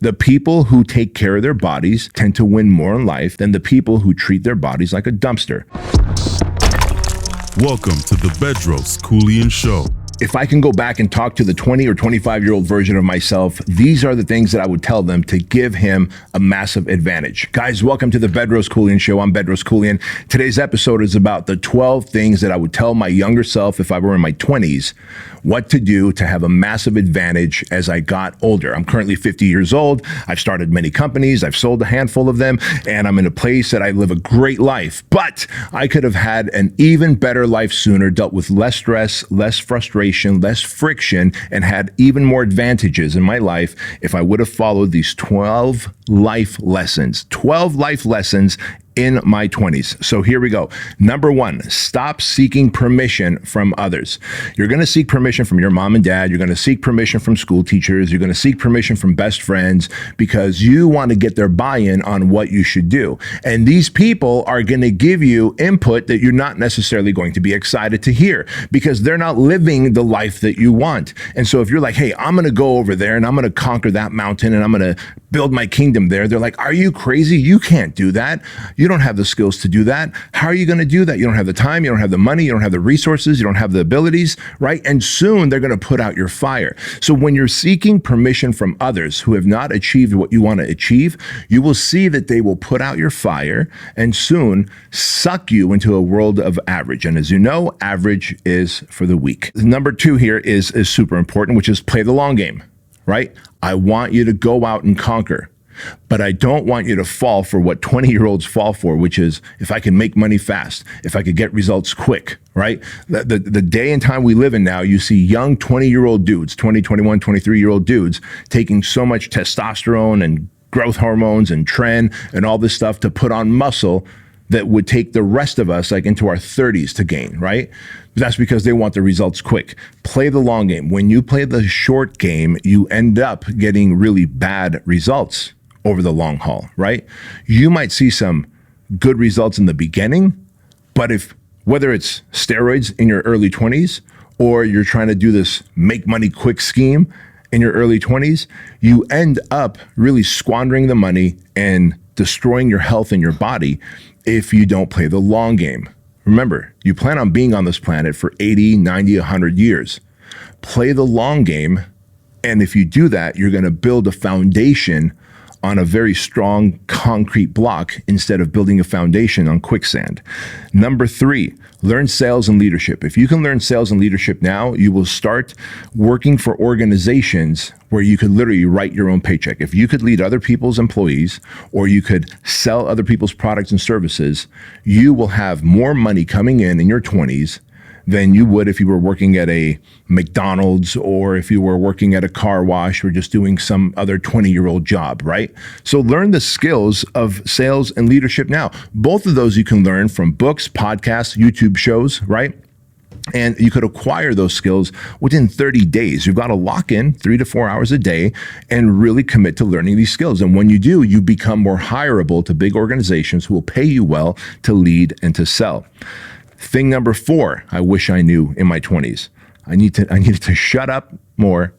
The people who take care of their bodies tend to win more in life than the people who treat their bodies like a dumpster. Welcome to the Bedros Keuilian Show. If I can go back and talk to the 20 or 25-year-old version of myself, these are the things that I would tell them to give him a massive advantage. Guys, welcome to the Bedros Keuilian Show. I'm Bedros Keuilian. Today's episode is about the 12 things that I would tell my younger self if I were in my 20s, what to do to have a massive advantage as I got older. I'm currently 50 years old. I've started many companies. I've sold a handful of them, and I'm in a place that I live a great life. But I could have had an even better life sooner, dealt with less stress, less frustration, less friction, and had even more advantages in my life if I would have followed these 12 life lessons. 12 life lessons in my 20s. So here we go. Number one, stop seeking permission from others. You're going to seek permission from your mom and dad. You're going to seek permission from school teachers. You're going to seek permission from best friends because you want to get their buy-in on what you should do. And these people are going to give you input that you're not necessarily going to be excited to hear because they're not living the life that you want. And so if you're like, hey, I'm going to go over there and I'm going to conquer that mountain and I'm going to build my kingdom there, they're like, are you crazy? You can't do that. You don't have the skills to do that. How are you going to do that? You don't have the time, you don't have the money, you don't have the resources, you don't have the abilities, right? And soon they're going to put out your fire. So when you're seeking permission from others who have not achieved what you want to achieve, you will see that they will put out your fire and soon suck you into a world of average. And as you know, average is for the weak. Number two here is super important, which is play the long game, right? I want you to go out and conquer. But I don't want you to fall for what 20-year-olds fall for, which is if I can make money fast, if I could get results quick, right? The day and time we live in now, you see young 20-year-old dudes, 20, 21, 23-year-old dudes taking so much testosterone and growth hormones and tren and all this stuff to put on muscle that would take the rest of us like into our 30s to gain, right? That's because they want the results quick. Play the long game. When you play the short game, you end up getting really bad results over the long haul, right? You might see some good results in the beginning, but whether it's steroids in your early 20s or you're trying to do this make money quick scheme in your early 20s, you end up really squandering the money and destroying your health and your body if you don't play the long game. Remember, you plan on being on this planet for 80, 90, 100 years. Play the long game, and if you do that, you're going to build a foundation on a very strong concrete block instead of building a foundation on quicksand. Number three, learn sales and leadership. If you can learn sales and leadership now, you will start working for organizations where you could literally write your own paycheck. If you could lead other people's employees or you could sell other people's products and services, you will have more money coming in your 20s than you would if you were working at a McDonald's or if you were working at a car wash or just doing some other 20-year-old job, right? So learn the skills of sales and leadership now. Both of those you can learn from books, podcasts, YouTube shows, right? And you could acquire those skills within 30 days. You've got to lock in 3 to 4 hours a day and really commit to learning these skills. And when you do, you become more hireable to big organizations who will pay you well to lead and to sell. Thing number four, I wish I knew in my 20s. I needed to shut up more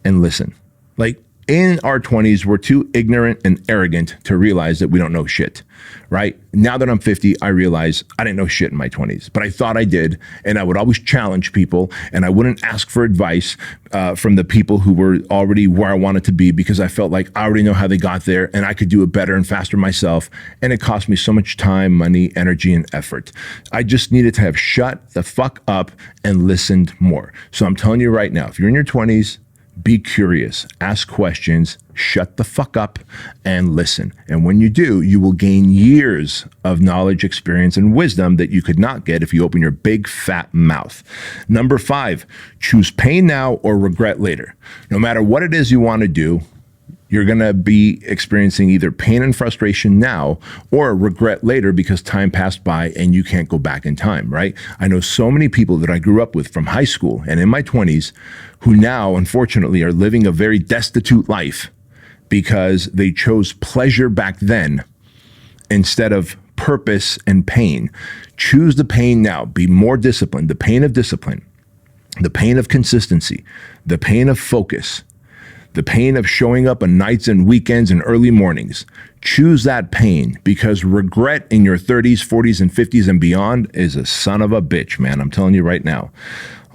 and listen. Like in our 20s, we're too ignorant and arrogant to realize that we don't know shit, right? Now that I'm 50, I realize I didn't know shit in my 20s, but I thought I did. And I would always challenge people and I wouldn't ask for advice from the people who were already where I wanted to be because I felt like I already know how they got there and I could do it better and faster myself. And it cost me so much time, money, energy, and effort. I just needed to have shut the fuck up and listened more. So I'm telling you right now, if you're in your 20s, be curious, ask questions, shut the fuck up, and listen. And when you do, you will gain years of knowledge, experience, and wisdom that you could not get if you open your big fat mouth. Number five, choose pain now or regret later. No matter what it is you want to do, you're going to be experiencing either pain and frustration now or regret later because time passed by and you can't go back in time, right? I know so many people that I grew up with from high school and in my 20s who now, unfortunately, are living a very destitute life because they chose pleasure back then instead of purpose and pain. Choose the pain now. Be more disciplined. The pain of discipline, the pain of consistency, the pain of focus, The pain of showing up on nights and weekends and early mornings. Choose that pain, because regret in your 30s, 40s, and 50s and beyond is a son of a bitch, man. I'm telling you right now.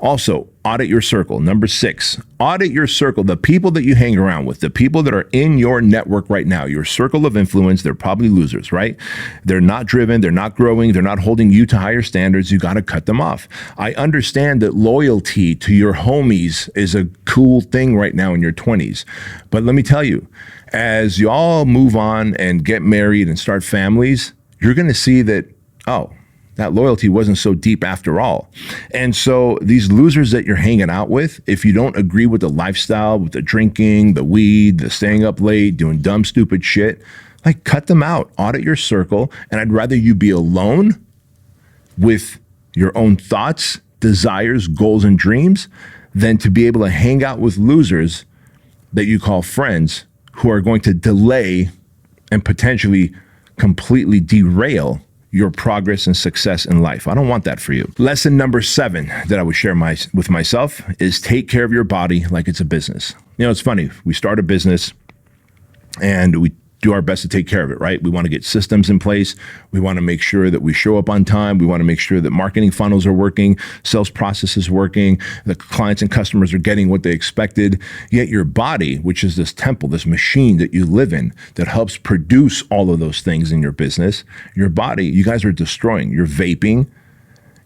Also, audit your circle. Number 6, audit your circle. The people that you hang around with, the people that are in your network right now, your circle of influence, they're probably losers, right? They're not driven. They're not growing. They're not holding you to higher standards. You got to cut them off. I understand that loyalty to your homies is a cool thing right now in your 20s. But let me tell you, as you all move on and get married and start families, you're going to see that, oh, that loyalty wasn't so deep after all. And so these losers that you're hanging out with, if you don't agree with the lifestyle, with the drinking, the weed, the staying up late, doing dumb, stupid shit, like cut them out, audit your circle. And I'd rather you be alone with your own thoughts, desires, goals, and dreams than to be able to hang out with losers that you call friends who are going to delay and potentially completely derail your progress and success in life. I don't want that for you. Lesson number 7 that I would share with myself is take care of your body like it's a business. You know, it's funny. We start a business and we do our best to take care of it, right? We want to get systems in place. We want to make sure that we show up on time. We want to make sure that marketing funnels are working, sales processes working, the clients and customers are getting what they expected. Yet your body, which is this temple, this machine that you live in that helps produce all of those things in your business, your body, you guys are destroying. You're vaping.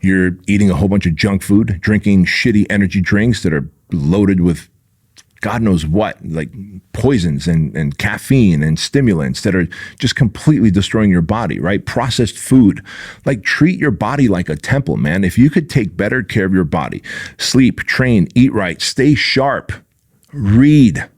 You're eating a whole bunch of junk food, drinking shitty energy drinks that are loaded with God knows what, like poisons and caffeine and stimulants that are just completely destroying your body, right? Processed food. Like, treat your body like a temple, man. If you could take better care of your body, sleep, train, eat right, stay sharp, read.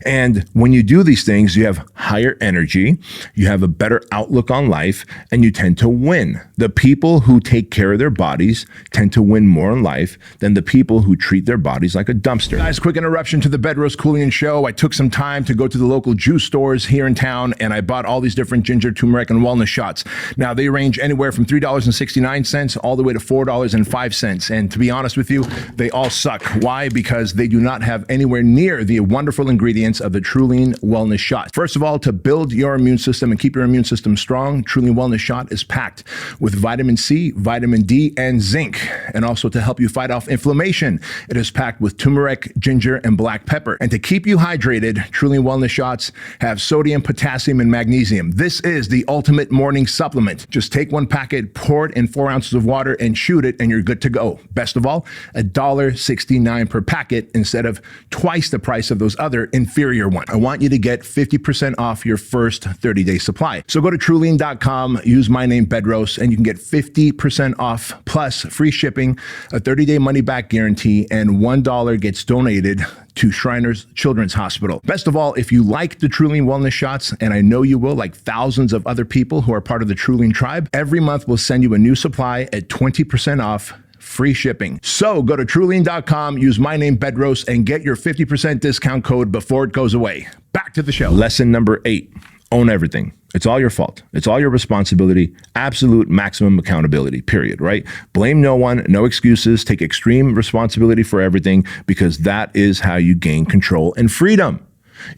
And when you do these things, you have higher energy, you have a better outlook on life, and you tend to win. The people who take care of their bodies tend to win more in life than the people who treat their bodies like a dumpster. Guys, quick interruption to the Bedros Keuilian Show. I took some time to go to the local juice stores here in town, and I bought all these different ginger, turmeric, and wellness shots. Now, they range anywhere from $3.69 all the way to $4.05. And to be honest with you, they all suck. Why? Because they do not have anywhere near the wonderful ingredients of the Keuilian Wellness Shot. First of all, to build your immune system and keep your immune system strong, Keuilian Wellness Shot is packed with vitamin C, vitamin D, and zinc. And also to help you fight off inflammation, it is packed with turmeric, ginger, and black pepper. And to keep you hydrated, Keuilian Wellness Shots have sodium, potassium, and magnesium. This is the ultimate morning supplement. Just take one packet, pour it in 4 ounces of water, and shoot it, and you're good to go. Best of all, $1.69 per packet instead of twice the price of those other inferior one. I want you to get 50% off your first 30-day supply. So go to Keuilian.com, use my name Bedros, and you can get 50% off plus free shipping, a 30-day money-back guarantee, and $1 gets donated to Shriners Children's Hospital. Best of all, if you like the Keuilian Wellness Shots, and I know you will, like thousands of other people who are part of the Keuilian tribe, every month we'll send you a new supply at 20% off, free shipping. So go to Keuilian.com, use my name Bedros, and get your 50% discount code before it goes away. Back to the show. Lesson number 8, own everything. It's all your fault. It's all your responsibility. Absolute maximum accountability, period, right? Blame no one, no excuses. Take extreme responsibility for everything, because that is how you gain control and freedom.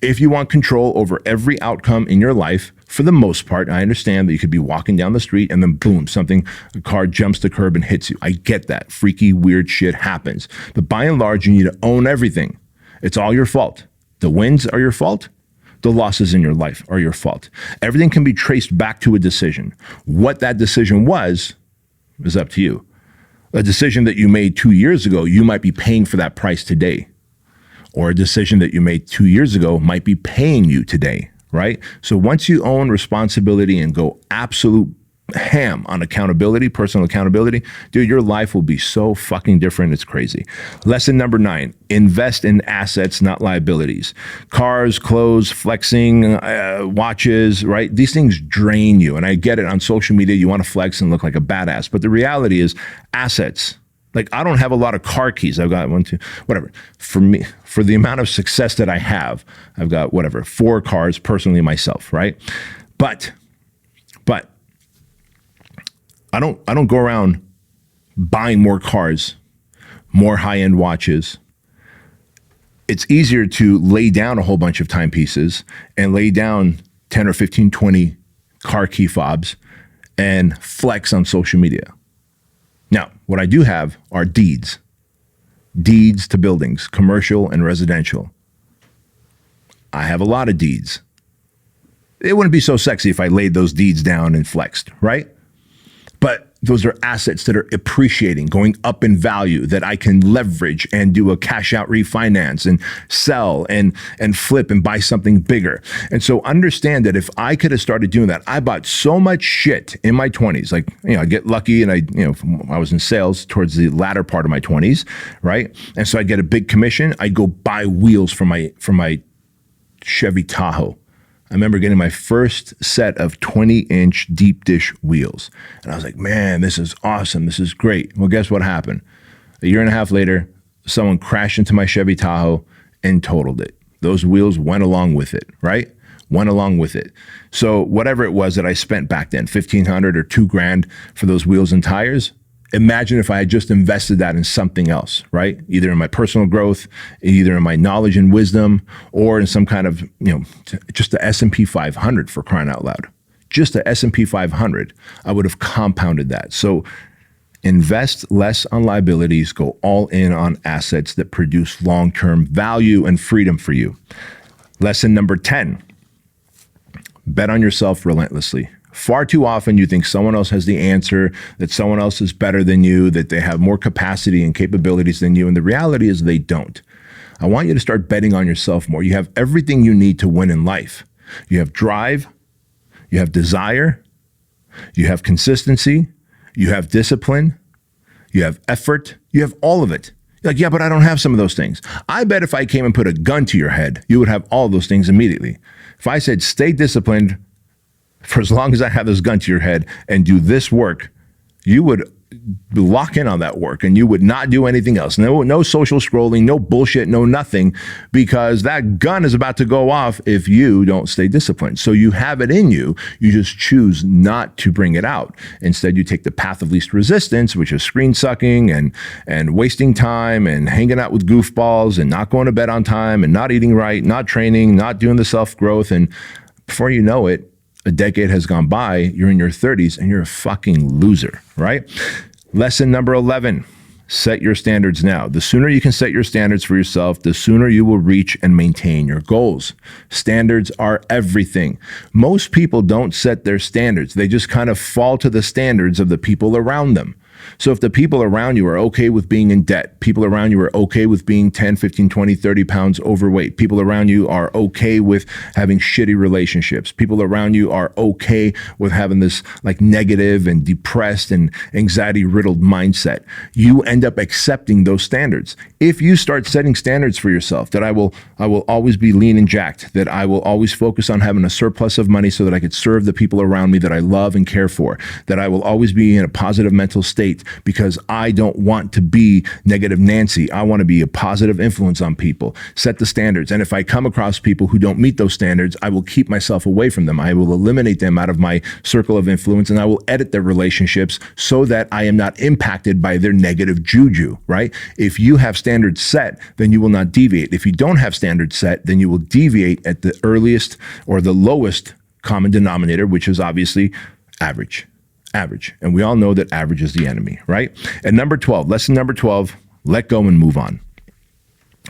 If you want control over every outcome in your life, for the most part, I understand that you could be walking down the street and then boom, a car jumps the curb and hits you. I get that. Freaky, weird shit happens. But by and large, you need to own everything. It's all your fault. The wins are your fault. The losses in your life are your fault. Everything can be traced back to a decision. What that decision was is up to you. A decision that you made 2 years ago, you might be paying for that price today. Or a decision that you made 2 years ago might be paying you today, right? So once you own responsibility and go absolute ham on accountability, personal accountability, dude, your life will be so fucking different. It's crazy. Lesson number 9, invest in assets, not liabilities. Cars, clothes, flexing, watches, right? These things drain you. And I get it. On social media, you want to flex and look like a badass. But the reality is assets. Like, I don't have a lot of car keys. I've got 1, 2, whatever. For me, for the amount of success that I have, I've got 4 cars personally myself, right? But I don't go around buying more cars, more high-end watches, it's easier to lay down a whole bunch of timepieces and lay down 10 or 15, 20 car key fobs and flex on social media. Now, what I do have are deeds to buildings, commercial and residential. I have a lot of deeds. It wouldn't be so sexy if I laid those deeds down and flexed, right? But those are assets that are appreciating, going up in value, that I can leverage and do a cash out refinance and sell and flip and buy something bigger. And so understand that if I could have started doing that, I bought so much shit in my 20s. Like, I get lucky and I was in sales towards the latter part of my 20s, right? And so I'd get a big commission. I'd go buy wheels for my Chevy Tahoe. I remember getting my first set of 20-inch deep dish wheels. And I was like, man, this is awesome. This is great. Well, guess what happened? A year and a half later, someone crashed into my Chevy Tahoe and totaled it. Those wheels went along with it, right? Went along with it. So whatever it was that I spent back then, $1,500 or $2,000 for those wheels and tires, imagine if I had just invested that in something else, right? Either in my personal growth, either in my knowledge and wisdom, or in some kind of, just the S&P 500, for crying out loud. Just the S&P 500, I would have compounded that. So invest less on liabilities, go all in on assets that produce long-term value and freedom for you. Lesson number 10, bet on yourself relentlessly. Far too often you think someone else has the answer, that someone else is better than you, that they have more capacity and capabilities than you, and the reality is they don't. I want you to start betting on yourself more. You have everything you need to win in life. You have drive, you have desire, you have consistency, you have discipline, you have effort, you have all of it. You're like, yeah, but I don't have some of those things. I bet if I came and put a gun to your head, you would have all those things immediately. If I said, stay disciplined for as long as I have this gun to your head and do this work, you would lock in on that work and you would not do anything else. No social scrolling, no bullshit, no nothing, because that gun is about to go off if you don't stay disciplined. So you have it in you. You just choose not to bring it out. Instead, you take the path of least resistance, which is screen sucking and wasting time and hanging out with goofballs and not going to bed on time and not eating right, not training, not doing the self-growth. And before you know it, a decade has gone by, you're in your 30s, and you're a fucking loser, right? Lesson number 11, set your standards now. The sooner you can set your standards for yourself, the sooner you will reach and maintain your goals. Standards are everything. Most people don't set their standards. They just kind of fall to the standards of the people around them. So if the people around you are okay with being in debt, people around you are okay with being 10, 15, 20, 30 pounds overweight, people around you are okay with having shitty relationships, people around you are okay with having this like negative and depressed and anxiety riddled mindset, you end up accepting those standards. If you start setting standards for yourself, that I will always be lean and jacked, that I will always focus on having a surplus of money so that I could serve the people around me that I love and care for, that I will always be in a positive mental state because I don't want to be negative Nancy. I want to be a positive influence on people. Set the standards. And if I come across people who don't meet those standards, I will keep myself away from them. I will eliminate them out of my circle of influence, and I will edit their relationships so that I am not impacted by their negative juju, right? If you have standards set, then you will not deviate. If you don't have standards set, then you will deviate at the earliest or the lowest common denominator, which is obviously average. And we all know that average is the enemy, right? And number 12, lesson number 12, let go and move on.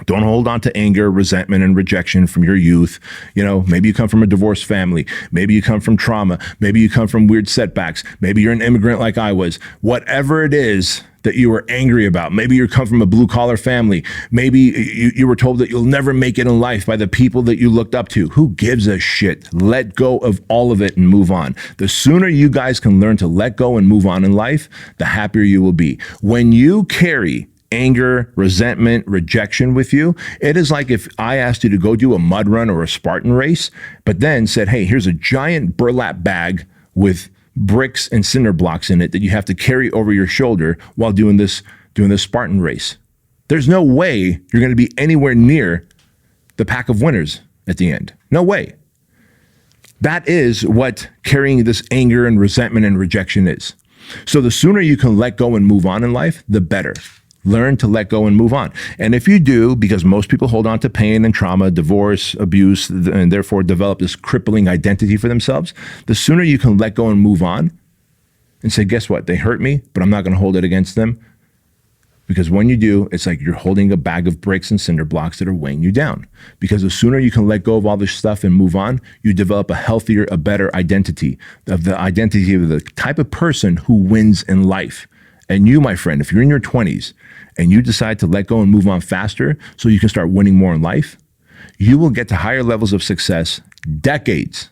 Don't hold on to anger, resentment, and rejection from your youth. Maybe you come from a divorced family. Maybe you come from trauma. Maybe you come from weird setbacks. Maybe you're an immigrant like I was. Whatever it is that you were angry about. Maybe you come from a blue collar family. Maybe you were told that you'll never make it in life by the people that you looked up to. Who gives a shit? Let go of all of it and move on. The sooner you guys can learn to let go and move on in life, the happier you will be. When you carry anger, resentment, rejection with you, it is like if I asked you to go do a mud run or a Spartan race, but then said, hey, here's a giant burlap bag with bricks and cinder blocks in it that you have to carry over your shoulder while doing this Spartan race. There's no way you're going to be anywhere near the pack of winners at the end. No way. That is what carrying this anger and resentment and rejection is. So the sooner you can let go and move on in life, the better. Learn to let go and move on. And if you do, because most people hold on to pain and trauma, divorce, abuse, and therefore develop this crippling identity for themselves, the sooner you can let go and move on and say, guess what? They hurt me, but I'm not going to hold it against them. Because when you do, it's like you're holding a bag of bricks and cinder blocks that are weighing you down. Because the sooner you can let go of all this stuff and move on, you develop a healthier, a better identity of the type of person who wins in life. And you, my friend, if you're in your 20s and you decide to let go and move on faster so you can start winning more in life, you will get to higher levels of success decades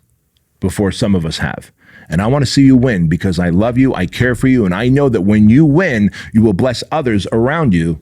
before some of us have. And I want to see you win because I love you, I care for you, and I know that when you win, you will bless others around you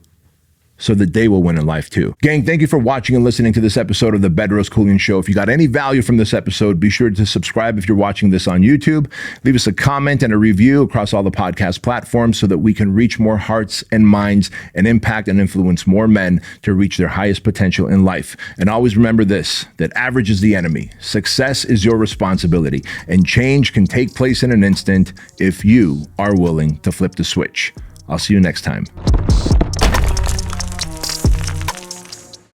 so that they will win in life too. Gang, thank you for watching and listening to this episode of the Bedros Keuilian Show. If you got any value from this episode, be sure to subscribe if you're watching this on YouTube. Leave us a comment and a review across all the podcast platforms so that we can reach more hearts and minds and impact and influence more men to reach their highest potential in life. And always remember this, that average is the enemy. Success is your responsibility, and change can take place in an instant if you are willing to flip the switch. I'll see you next time.